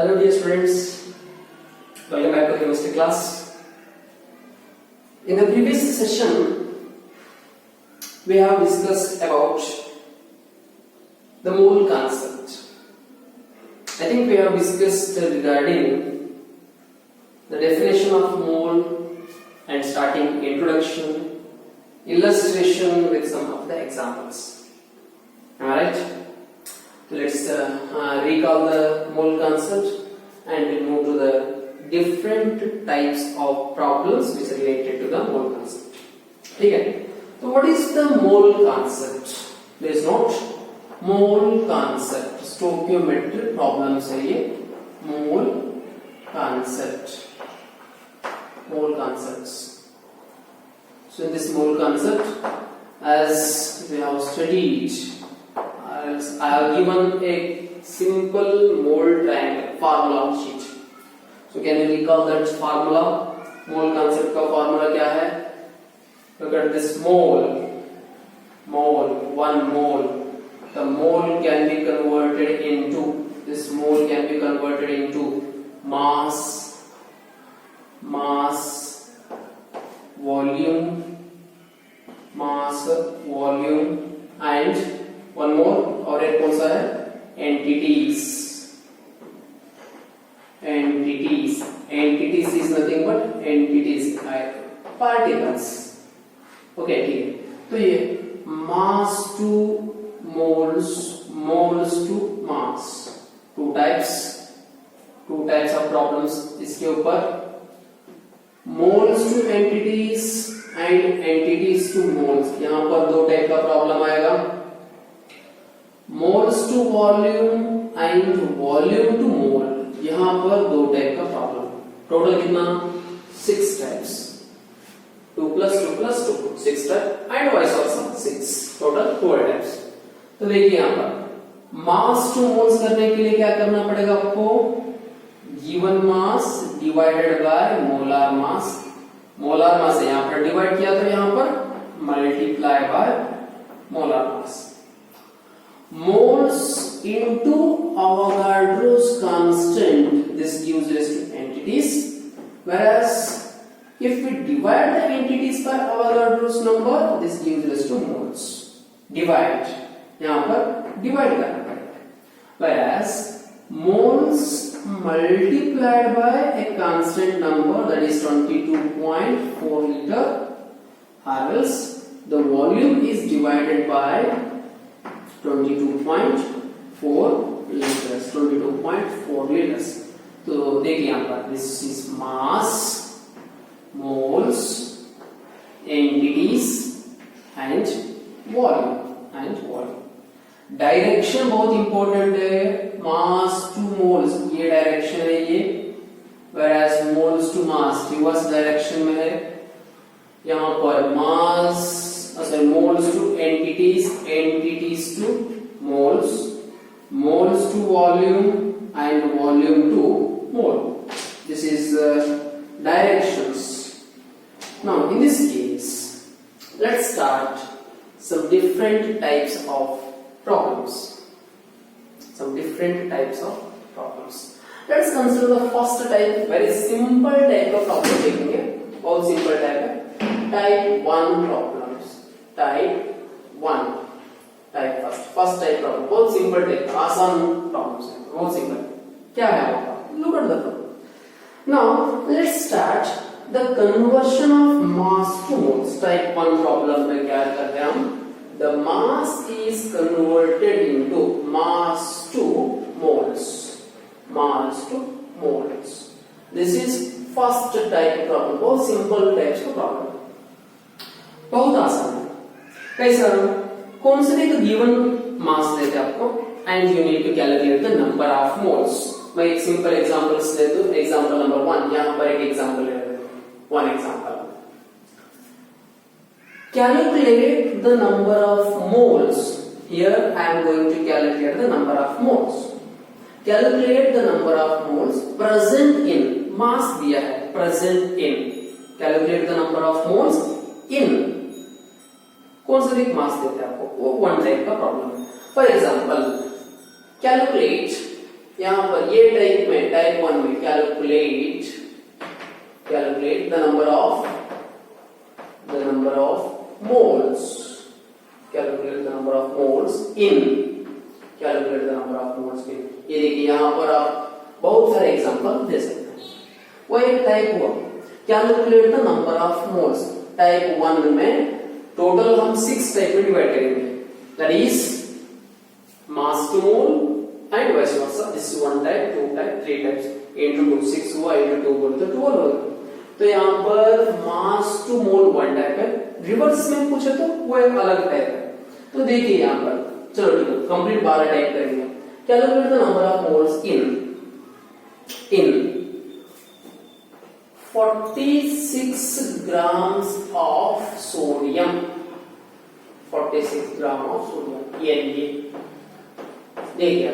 Hello dear students, welcome back to the chemistry class. In the previous session, we have discussed about the mole concept. I think we have discussed regarding the definition of mole and starting introduction, illustration with some of the examples. Alright, so let's recall the mole concept and we'll move to the different types of problems which are related to the mole concept. Okay, so what is the mole concept? Please note, mole concept, stoichiometric problems है ये, mole concept, mole concepts. So in this mole concept, as we have studied, I have given a simple mole triangle formula sheet. So can you recall that formula? Mole concept का formula क्या है? Look at this mole, one mole. The mole can be converted into, this mole can be converted into mass, volume, and one more, और एक कौन सा है? Entities is nothing but entities, particles. Okay, ठीक है. तो ये mass to moles to mass, two types of problems इसके ऊपर. Moles to entities and entities to moles, यहाँ पर दो टाइप का प्रॉब्लम आएगा. Moles to volume and volume to mole, यहां पर दो टाइप का प्रॉब्लम. टोटल कितना? 6 types. 2 plus 2 plus 2, 6 type and vice versa 6, total 12 types. तो देखिए यहां पर मास टू मोल्स करने के लिए क्या करना पड़ेगा आपको? Given mass divided bye molar mass. Molar mass यहां पर डिवाइड किया तो यहां पर multiply by molar mass. Moles into Avogadro's constant, this gives rise to entities, whereas if we divide the entities by Avogadro's number, this gives rise to moles. Divide, यहाँ पर divide करना पड़ेगा. Whereas moles multiplied by a constant number, that is 22.4 liter, or else the volume is divided by 22.4 liters. 22.4 liters. तो देखिए यहाँ पर this is mass, moles, entities and volume. Direction बहुत important है. मास टू मोल्स ये direction है ये, whereas moles to mass reverse direction में है. यहाँ पर मास moles to entities to moles to volume and volume to mole. This is directions. Now in this case, let's start some different types of problems. Let's consider the first type, very simple type of problem देखेंगे. बहुत simple type है, type 1 problems. Type first type problem, बहुत simple type, आसान problems है, बहुत simple. क्या है आपका? Look at the problem. Now let's start the conversion of mass to moles. Type 1 problem में क्या कर रहे हैं हम? The mass is converted into mass to moles. This is first type problem, बहुत सिंपल टाइप्स का प्रॉब्लम, बहुत आसान है. कैसा? कौन से एक गिवन मास देते आपको and you need to calculate the number of moles. मैं एक सिंपल एग्जांपल्स दे दूं. एग्जांपल नंबर 1, यहां पर एक एग्जांपल ले लेते हैं. One example, calculate the number of moles. Here I am going to calculate the number of moles. Calculate the number of moles present in, mass दिया है present in. Calculate the number of moles in, कौन सा एक mass देते हैं आपको, वो one type का प्रॉब्लम है. फॉर एग्जांपल, कैलकुलेट यहाँ पर ये टाइप में, टाइप 1 में calculate the number of moles, calculate the number of moles in, calculate the number of moles इन। ये देखिए यहाँ पर आप बहुत सारे एग्जांपल दे सकते हैं। वो एक टाइप हुआ calculate the number of moles. Type 1 में टोटल हम 6 टाइप में डिवाइड करेंगे, that is mass to mole and vice versa. This is 1 type, 2 type, 3 types. into 2 6 हुआ, into 2 बोले तो 12 होगा। तो यहाँ पर मास टू मोल 1 टाइप है, रिवर्स में पूछे तो वो एक अलग टाइप है। तो देखिए यहाँ पर, चलो ठीक है, कंप्लीट 12 टाइप करेंगे। Calculate the number of moles in 46 grams of sodium, 46 gram of sodium. ये देखिए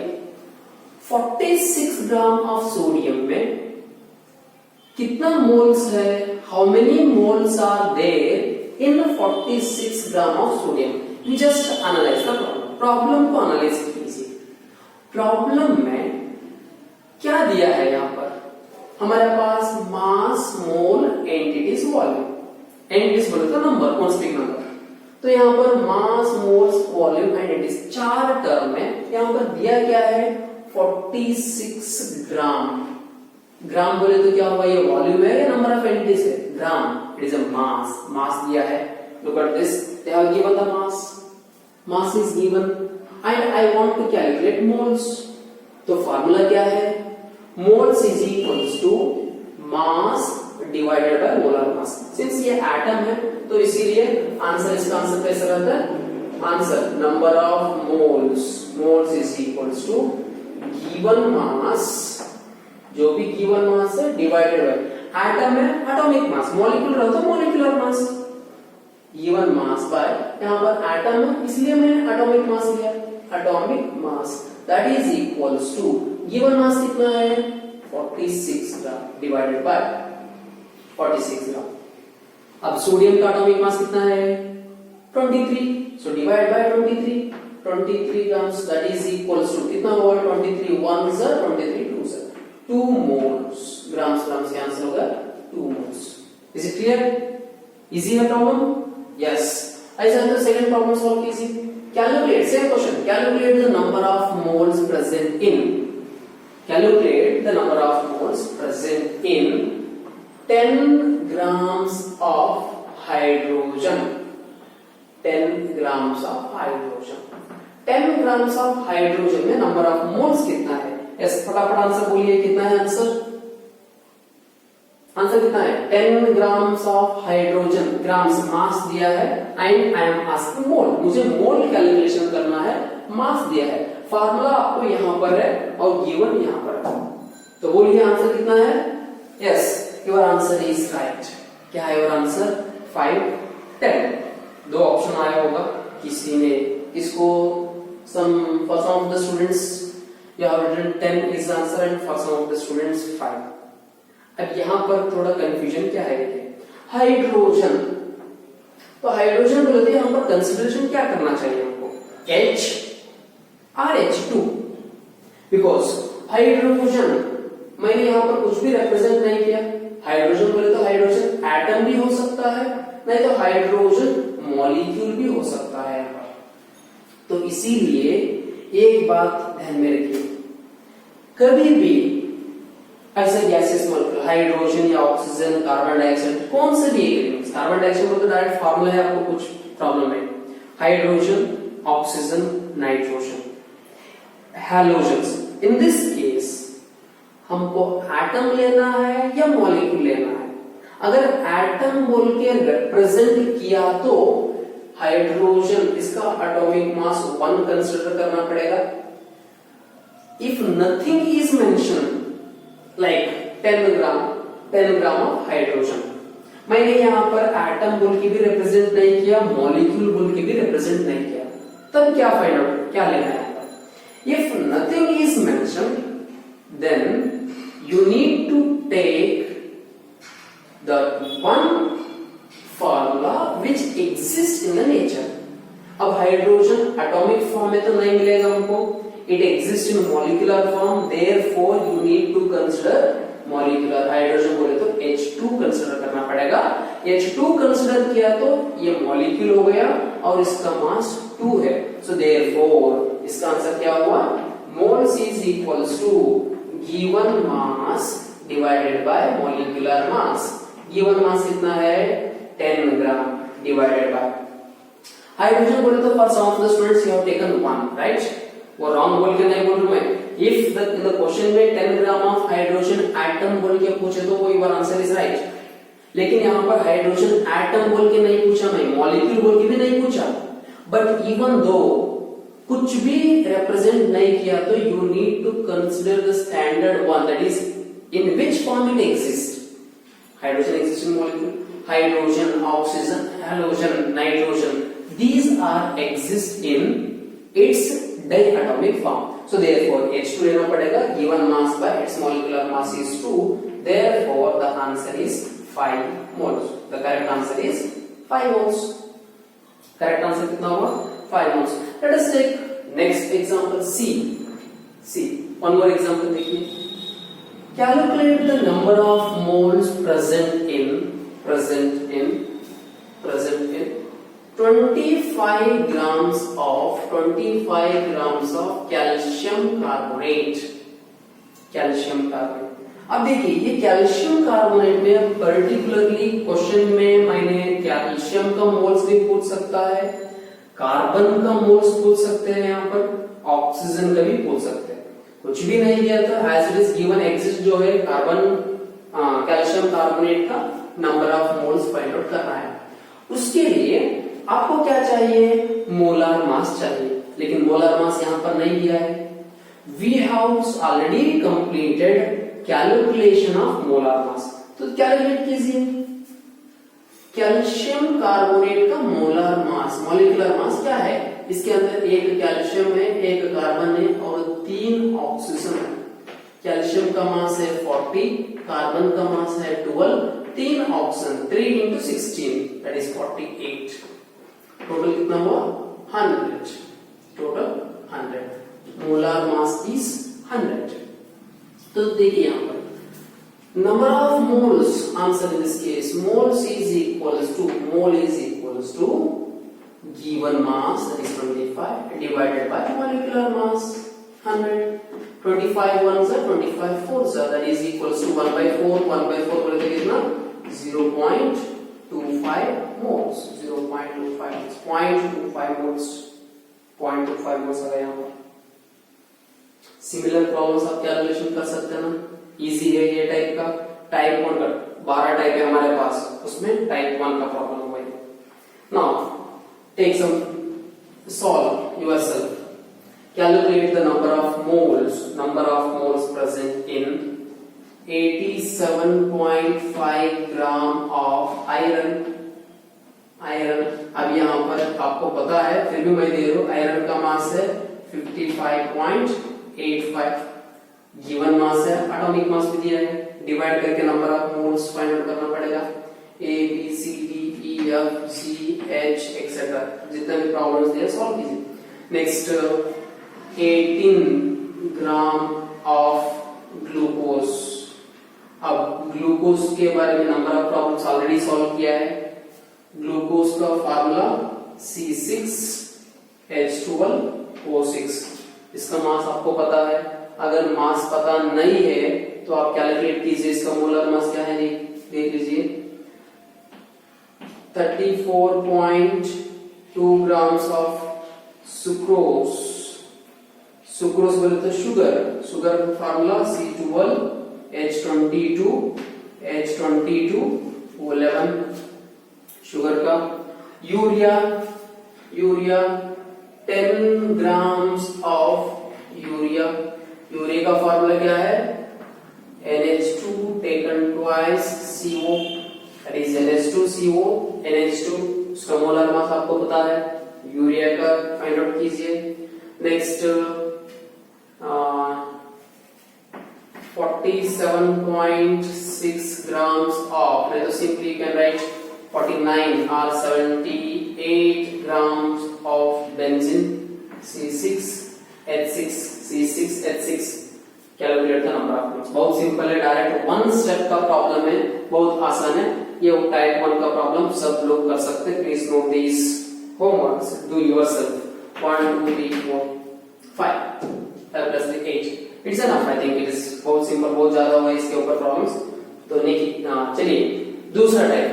46 ग्राम ऑफ सोडियम में कितना मोल्स है, how many moles are there in 46 gram of sodium. We just analyse the problem को analyse कीजिए। Problem में क्या दिया है, यहाँ पर हमारे पास mass mole entities volume, entities बोले तो नंबर, कॉन्स्टेंट नंबर। तो यहाँ पर mass moles volume entities 4 term में यहाँ पर दिया क्या है 46 ग्राम। ग्राम बोले तो क्या हुआ, ये वॉल्यूम है या नंबर ऑफ एंटिटीज है, ग्राम। इट इज अ मास दिया है। Look at this, they have given the mass is given and I want to calculate moles. तो फार्मूला क्या है, moles is equals to mass divided by molar mass. Since ये atom है तो इसीलिए answer, इसका आंसर कैसा रहता है, answer number of moles is equals to given mass, जो भी गिवन मास है डिवाइडेड बाय एटम है एटॉमिक मास, मॉलिक्यूलर हो तो molecular mass, given mass by यहाँ पर एटम है इसलिए मैंने एटॉमिक मास लिया, atomic mass that is equals to given mass कितना है 46 ग्राम डिवाइडेड बाय 46 ग्राम। अब सोडियम का एटॉमिक मास कितना है 23, so divide by 23 grams that is equals to कितना हुआ 23 1s are 23 2s are 2 moles, grams के आंसर होगा 2 moles। Is it clear? Easy है प्रॉब्लम? Yes। ऐसा तो सेकंड प्रॉब्लम सॉल्व कीजिए। Calculate, same question, calculate the number of moles present in, calculate the number of moles present in 10 grams of hydrogen, 10 grams of hydrogen। 10 grams of hydrogen में number of moles कितना है, yes फटाफट answer बोलिए, कितना है answer, answer कितना है 10 grams of hydrogen, grams मास दिया है एंड आई एम आस्किंग मोल, मुझे मोल कैलकुलेशन करना है, मास दिया है, फार्मूला आपको यहां पर है और गिवन यहां पर है। तो बोलिए आंसर कितना है, yes your answer is right. क्या है योर आंसर 5 10। 2 ऑप्शन आया होगा, किसी ने इसको for some of the students you have written 10 is the answer and for some of the students 5। अब यहाँ पर थोड़ा कंफ्यूजन क्या है, देखिए हाइड्रोजन, तो हाइड्रोजन बोलते हैं यहाँ पर कंसिडरेशन क्या करना चाहिए हमको, H और H2, बिकॉज हाइड्रोजन मैंने यहाँ पर कुछ भी रिप्रेजेंट नहीं किया। हाइड्रोजन बोले तो हाइड्रोजन एटम भी हो सकता है, नहीं तो हाइड्रोजन मॉलिक्यूल भी हो सकता है। तो इसीलिए एक बात ध्यान में रखिए, कभी भी ऐसा गैसेस मॉलिक्यूल हाइड्रोजन या ऑक्सीजन कार्बन डाइऑक्साइड कौन से भी एलिमेंट्स, कार्बन डाइऑक्साइड को तो डायरेक्ट फार्मूला है, आपको कुछ प्रॉब्लम है, hydrogen oxygen nitrogen halogens, in this case हमको एटम लेना है या मॉलिक्यूल लेना है। अगर एटम बोल के रिप्रेजेंट किया तो हाइड्रोजन इसका एटॉमिक मास 1 कंसीडर करना पड़ेगा। If nothing is mentioned like 10 gram of hydrogen, मैंने यहाँ पर एटम बोल के भी रिप्रेजेंट नहीं किया, मॉलिक्यूल बोल के भी रिप्रेजेंट नहीं किया, तब क्या फाइंड आउट, क्या लेना है। If nothing is mentioned then you need to take the one formula which exists in the nature। अब हाइड्रोजन एटॉमिक फॉर्म में तो नहीं मिलेगा हमको, it exists in molecular form, therefore you need to consider molecular. Hydrogen बोले तो H2 consider करना पड़ेगा. H2 कंसीडर किया तो ये मॉलिक्यूल हो गया और इसका मास 2 है. So therefore इसका आंसर क्या हुआ? Moles is equals to given mass divided by molecular mass. Given mass कितना है? 10 ग्राम divided by. हाइड्रोजन बोले तो for some of the students you have taken 1, right? वो रॉन्ग बोल के नहीं बोल रहा मैं. If the in the question में 10 ग्राम ऑफ हाइड्रोजन एटम बोल के पूछे तो वो योर आंसर इज राइट. लेकिन यहाँ पर हाइड्रोजन एटम बोल के नहीं पूछा, मैं मॉलिक्यूल बोल के भी नहीं पूछा. बट इवन दो कुछ भी रिप्रेजेंट नहीं किया तो you need to consider the standard one, that is in which form it exist. Hydrogen exist in molecule. Hydrogen, oxygen, halogen, nitrogen, these are exist in its diatomic form. So therefore H2 लेना पड़ेगा. Given mass by its molecular mass is 2. Therefore the answer is 5 moles. The correct answer is 5 moles. Correct answer कितना होगा? 5 moles. Let us take next example C. One more example देखिए. Calculate the number of moles present in 25 grams of calcium carbonate. अब देखिए ये calcium carbonate में particularly question में मैंने calcium का मोल्स भी पूछ सकता है, कार्बन का मोल्स पूछ सकते हैं, यहाँ पर ऑक्सीजन का भी पूछ सकते हैं. कुछ भी नहीं दिया था. As it is given exist जो है कार्बन कैल्शियम कार्बोनेट का number of moles find out करना है. उसके लिए आपको क्या चाहिए? मोलार मास चाहिए. लेकिन मोलार मास यहाँ पर नहीं दिया है. We have already completed calculation of molar mass. तो कैलकुलेट कीजिए. कैल्शियम कार्बोनेट का मोलार मास, मॉलिक्यूलर मास क्या है? इसके अंदर एक कैल्शियम है, एक कार्बन है और 3 ऑक्सीजन है. कैल्शियम का मास है 40, कार्बन का मास है 12, 3 oxygen 3 into 16 that is 48. Total कितना हुआ? 100. टोटल 100. Molar mass is 100. तो देखिए यहाँ पर number of moles, answer in this case moles is equals to, mole is equals to given mass that is 25 divided by molecular mass 100. 25 ones are 25 fours are, that is equals to 1/4. 1/4 बोले तो कितना? 0.25 moles. 0.25 moles. 0.25 moles आ गया यहाँ पर. Similar problems आप calculation कर सकते हैं ना. इजी है ये टाइप का. टाइप 1 का 12 टाइप है हमारे पास, उसमें टाइप 1 का प्रॉब्लम हुआ है. Now take some, solve yourself. Calculate the number of moles present in 87.5 gram of iron. अब यहाँ पर आपको पता है, फिर भी मैं दे रहा हूँ. आयरन का मास है 55.85. गिवन मास है, एटॉमिक मास भी दिया है. डिवाइड करके number of moles find out करना पड़ेगा. A B C D E F G H etcetera जितने भी प्रॉब्लम्स दिए सॉल्व कीजिए. Next 18 gram of glucose. अब ग्लूकोज के बारे में number of problems already solve किया है. ग्लूकोज का फार्मूला C6H12O6. इसका मास आपको पता है. अगर मास पता नहीं है तो आप कैलकुलेट कीजिए. इसका मोलर मास क्या है देख लीजिए. 34.2 grams of सुक्रोज. सुक्रोज बोले तो शुगर फार्मूला C12H22O11 शुगर का. यूरिया 10 grams of यूरिया का फार्मूला क्या है? NH2 taken twice CO, that is NH2CO NH2. उसका मोलर मास आपको पता है. यूरिया का फाइंड आउट कीजिए. नेक्स्ट 47.6 grams of, तो simply you can write 49 or 78 grams of benzene. C6H6 C6H6 calculate the number of moles. बहुत simple है, direct one step का प्रॉब्लम है, बहुत आसान है ये। टाइप 1 का प्रॉब्लम सब लोग कर सकते हैं। Please note this homeworks, do yourself. 1 2 3 4 5 plus 8 it's enough. I think it is बहुत सिंपल, बहुत ज्यादा हुआ इसके ऊपर प्रॉब्लम्स तो नहीं। चलिए दूसरा टाइप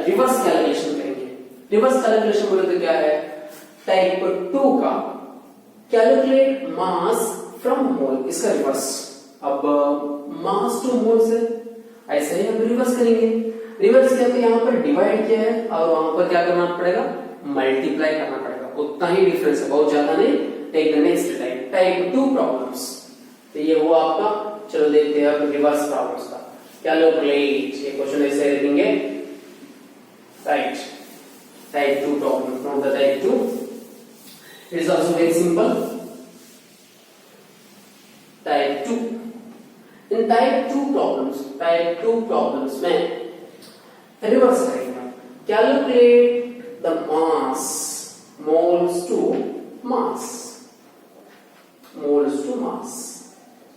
रिवर्स कैलकुलेशन करेंगे। रिवर्स कैलकुलेशन बोले तो क्या है, टाइप 2 का कैलकुलेट मास फ्रॉम मोल, इसका रिवर्स। अब मास टू मोल से ऐसे ही हम रिवर्स करेंगे। रिवर्स क्या है, यहाँ पर डिवाइड किया है और वहां पर क्या करना पड़ेगा, मल्टीप्लाई करना पड़ेगा, उतना ही डिफरेंस है, बहुत ज्यादा नहीं। Take the next type, type 2 problems. तो ये हुआ आपका। चलो देखते हैं अब रिवर्स प्रॉब्लम्स का कैलकुलेट। ये क्वेश्चन ऐसे लिखेंगे, right. Type 2 problem, note the type 2। It is also very simple. Type 2, in type 2 problems में रिवर्स करेंगे। Calculate the mass, moles to mass, moles to mass,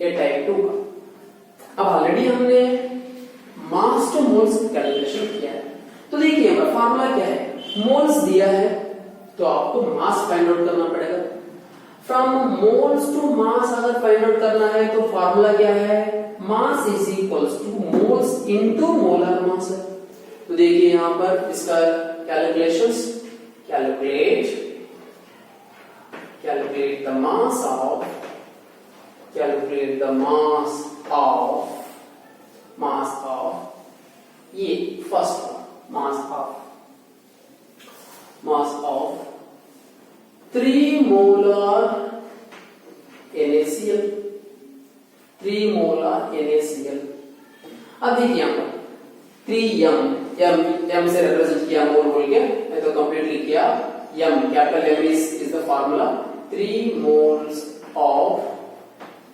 ये टाइप 2 का। अब ऑलरेडी हमने मास टू मोल्स कैलकुलेशन किया है, तो देखिए फार्मूला क्या है, मोल्स दिया है तो आपको मास फाइंड आउट करना पड़ेगा। फ्रॉम मोल्स टू मास अगर फाइंड आउट करना है तो फार्मूला क्या है, mass is equals to moles into molar mass है। तो देखिए यहां पर इसका calculations, calculate the mass of, calculate the mass of ये first mass of 3 molar NaCl, 3 molar NaCl। अब देखिए यहां पर 3m, m से रिप्रेजेंट किया मोल बोल के, मैं तो कंप्लीटली किया। m, capital M is the formula. 3 moles of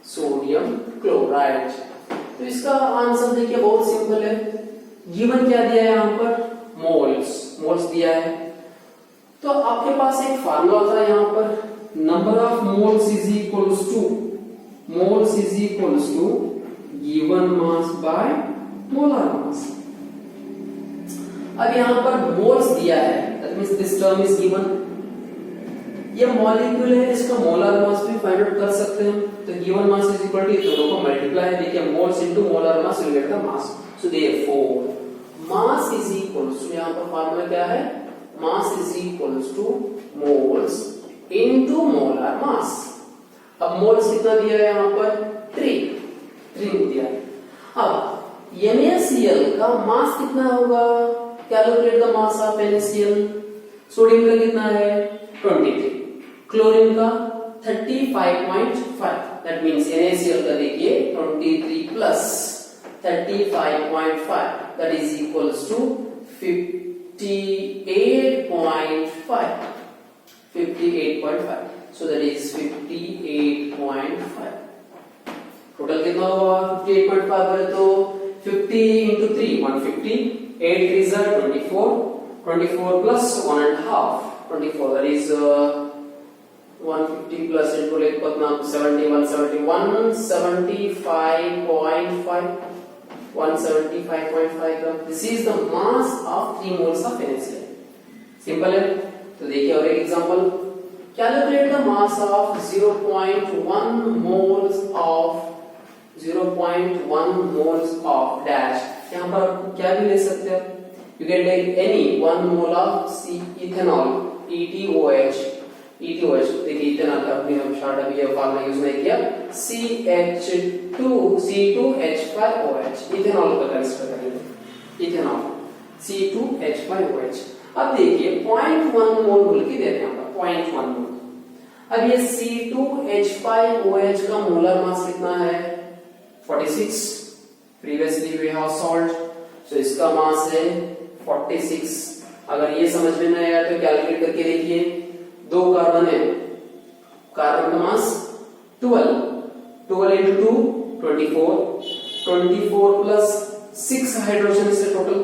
sodium chloride. तो इसका आंसर देखिए बहुत सिंपल है। गिवन क्या दिया है यहां पर, मोल्स दिया है। तो आपके पास एक फार्मूला था यहां पर, number of moles is equals to given mass by molar mass. अब यहां पर मोल्स दिया है, that means this term is given. ये मॉलिक्यूल है, इसका मोलर मास भी फाइंड आउट कर सकते हैं। तो given mass is equal to, दोनों को मल्टीप्लाई, देखिए moles into molar mass will get the mass. So therefore mass is equals to, यहां पर फार्मूला क्या है, mass is equals to moles into molar mass. अब मोल्स कितना दिया है यहां पर, 3 दिया है। अब NaCl का मास कितना होगा, calculate the mass of NaCl। Sodium का कितना है 23, क्लोरीन का 35.5, दैट मींस NaCl का देखिए 23 plus 35.5, that is equals to 58.5, so that is 58.5। Total कितना हुआ 58.5 है, तो 50 into 3 150, 8 3s are 24 plus 1.5 24, that is 150 plus 8 बोले कितना 175.5 gram. This is the mass of 3 moles of NaCl। Simple है। तो देखिए और एक example, calculate the mass of 0.1 moles of dash. यहां पर क्या भी ले सकते हैं, you can take any 1 mole of ethanol, ETOH। देखिए इथेनॉल का भी हम शॉर्ट अभी ये फार्मूला यूज नहीं किया, C2H5OH, इथेनॉल का कंसीडर करेंगे, इथेनॉल C2H5OH। अब देखिए 0.1 मोल बोल के देते हैं हम 0.1 मोल। अब ये C2H5OH का मोलर मास कितना है 46, प्रीवियसली वी हैव सॉल्व्ड, सो इसका मास है 46। अगर ये समझ में नहीं आया तो कैलकुलेट करके देखिए, 2 कार्बन है, कार्बन का मास 12 into 2 24 प्लस 6 हाइड्रोजन से टोटल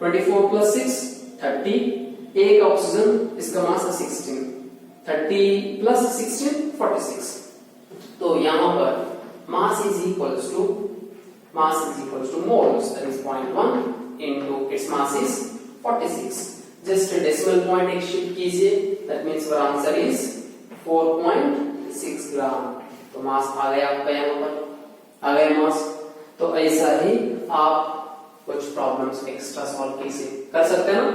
24 प्लस 6 30, एक ऑक्सीजन, इसका मास है 16, 30 प्लस 16 46। तो तो यहाँ पर mass is equals to moles, that is 0.1 into its mass is 46. Just a decimal point एक shift कीजिए, that means our answer is 4.6 ग्राम. तो मास आ गया आपका यहाँ पर, आ गया मास. तो ऐसा ही आप कुछ प्रॉब्लम्स एक्स्ट्रा सॉल्व कीजिए, कर सकते हैं ना.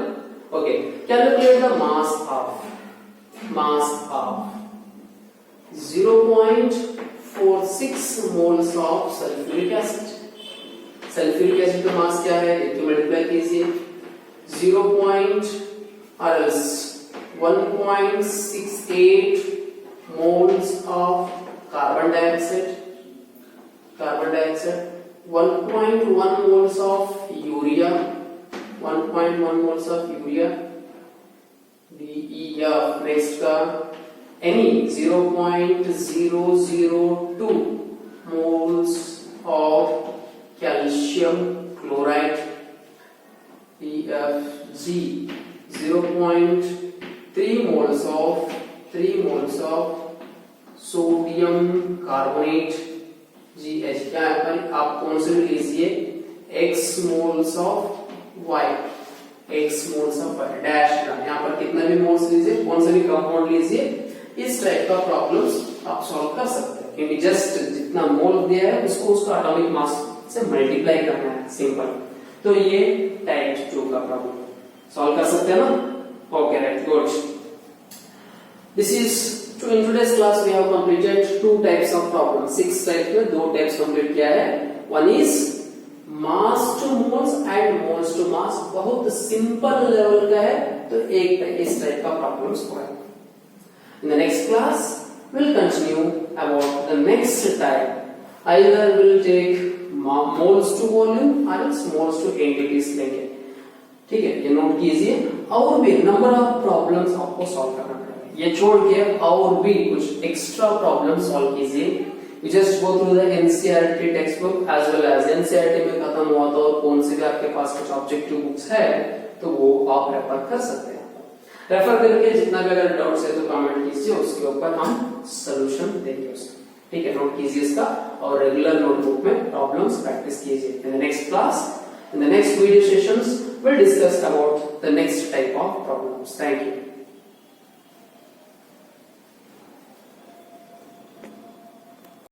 Okay, calculate the mass of 0.46 moles of sulfuric acid. Sulphuric acid का मास क्या है, एक मल्टीप्लाई कीजिए 1.68 moles of carbon dioxide, 1.1 moles of urea, 1.1 moles of urea, DEF. next का any 0.002 moles of calcium chloride, PFG. 0.3 moles of sodium carbonate, GH. क्या है पर आप कौन से भी लीजिए, X moles of Y, dash. यहाँ पर कितना भी मोल्स लीजिए, कौन से भी कंपाउंड लीजिए, इस टाइप का प्रॉब्लम्स आप सॉल्व कर सकते हैं, क्योंकि जस्ट जितना मोल दिया है उसको उसका एटॉमिक मास से मल्टीप्लाई करना है, सिंपल. तो ये टाइप 2 का प्रॉब्लम सॉल्व कर सकते हैं ना. Okay, right, good. This is in today's class we have completed 2 types of problems. 6 type के 2 टाइप्स कंप्लीट किया है. One is mass to moles and moles to mass. बहुत सिंपल लेवल का है, तो एक इस टाइप का प्रॉब्लम्स हुआ है. In the next class we'll continue about the next type. Either we'll take moles to volume or else moles to entities लेंगे. ठीक है, ये नोट कीजिए. और भी नंबर ऑफ प्रॉब्लम्स आपको सॉल्व करना पड़ेगा, ये छोड़ के और भी कुछ एक्स्ट्रा प्रॉब्लम सॉल्व कीजिए. You just go through the NCERT textbook as well as NCERT में खत्म हुआ तो कौन से भी आपके पास कुछ ऑब्जेक्टिव बुक्स है तो वो आप रेफर कर सकते हैं. रेफर करके जितना भी अगर डाउट्स है तो कमेंट कीजिए, उसके ऊपर हम सॉल्यूशन देंगे उसका. ठीक है, नोट कीजिए इसका और रेगुलर नोटबुक में प्रॉब्लम्स प्रैक्टिस कीजिए. In the next class, in the next video sessions we'll discuss about the next type of problems. Thank you.